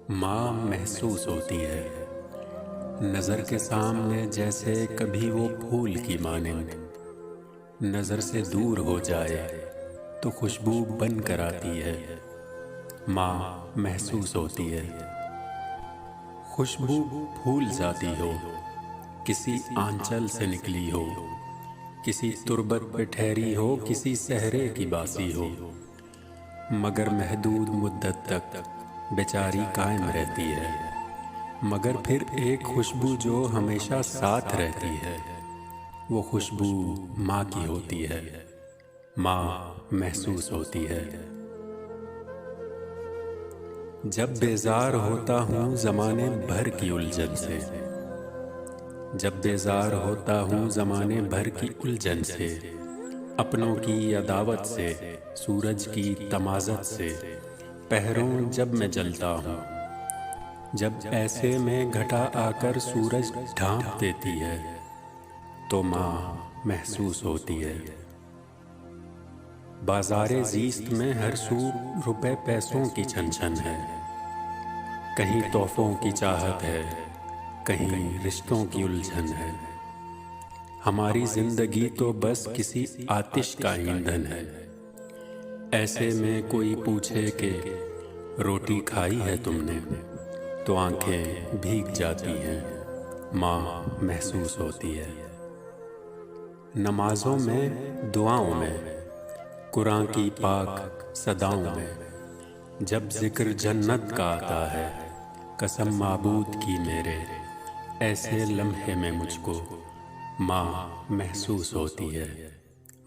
माँ महसूस होती है नज़र के सामने, जैसे कभी वो फूल की मानिंद नज़र से दूर हो जाए तो खुशबू बन कर आती है। माँ महसूस होती है। खुशबू फूल जाती हो, किसी आंचल से निकली हो, किसी तुरबत पे ठहरी हो, किसी सहरे की बासी हो, मगर महदूद मुद्दत तक बेचारी कायम रहती है। मगर फिर एक खुशबू जो हमेशा साथ रहती है, वो खुशबू माँ की होती है। माँ महसूस होती है। जब बेजार होता हूँ ज़माने भर की उलझन से, जब बेजार होता हूँ ज़माने भर की उलझन से, अपनों की अदावत से, सूरज की तमाज़त से, पहरों जब मैं जलता हूँ, जब ऐसे में घटा आकर सूरज ढांप देती है, तो माँ महसूस होती है। बाज़ारे ज़ीस्त में हर सू रुपए पैसों की छन छन है, कहीं तोहफों की चाहत है, कहीं रिश्तों की उलझन है। हमारी जिंदगी तो बस किसी आतिश का ईंधन है। ऐसे में कोई पूछे कि रोटी खाई है तुमने, तो आंखें भीग जाती हैं। माँ महसूस होती है। नमाजों में, दुआओं में, कुरान की पाक सदाओं में, जब जिक्र जन्नत का आता है, कसम माबूद की मेरे, ऐसे लम्हे में मुझको माँ महसूस होती है।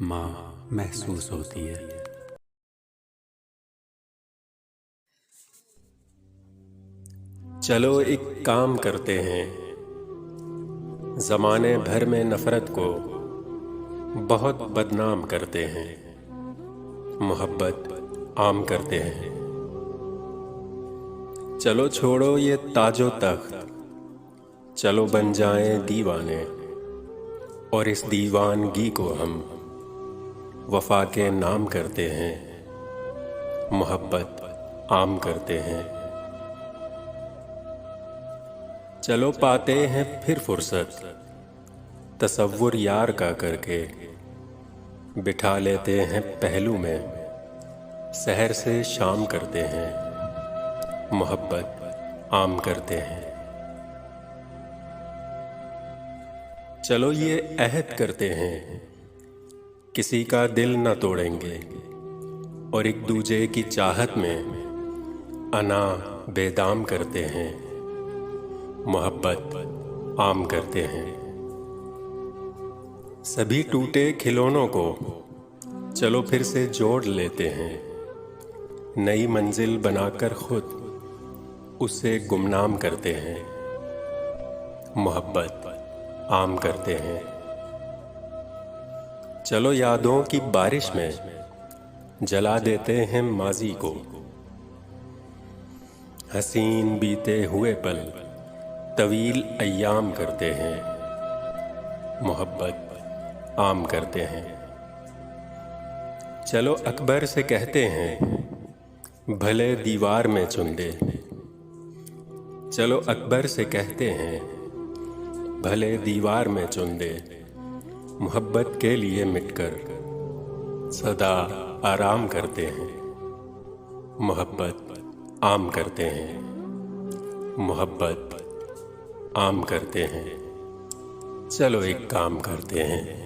माँ महसूस होती है। चलो एक काम करते हैं, ज़माने भर में नफ़रत को बहुत बदनाम करते हैं, मोहब्बत आम करते हैं। चलो छोड़ो ये ताजो तख्त, चलो बन जाएं दीवाने, और इस दीवानगी को हम वफा के नाम करते हैं, मोहब्बत आम करते हैं। चलो पाते हैं फिर फुर्सत, तसव्वुर यार का करके, बिठा लेते हैं पहलू में, सहर से शाम करते हैं, मोहब्बत आम करते हैं। चलो ये अहद करते हैं, किसी का दिल न तोड़ेंगे, और एक दूजे की चाहत में अना बेदाम करते हैं, मोहब्बत आम करते हैं। सभी टूटे खिलौनों को चलो फिर से जोड़ लेते हैं, नई मंजिल बनाकर खुद उससे गुमनाम करते हैं, मोहब्बत आम करते हैं। चलो यादों की बारिश में जला देते हैं माजी को, हसीन बीते हुए पल तवील अय्याम करते हैं, मोहब्बत आम करते हैं। चलो अकबर से कहते हैं भले दीवार में चुन दे, चलो अकबर से कहते हैं भले दीवार में चुन दे, मोहब्बत के लिए मिटकर सदा आराम करते हैं, मोहब्बत आम करते हैं, मोहब्बत आम करते हैं। चलो एक काम करते हैं।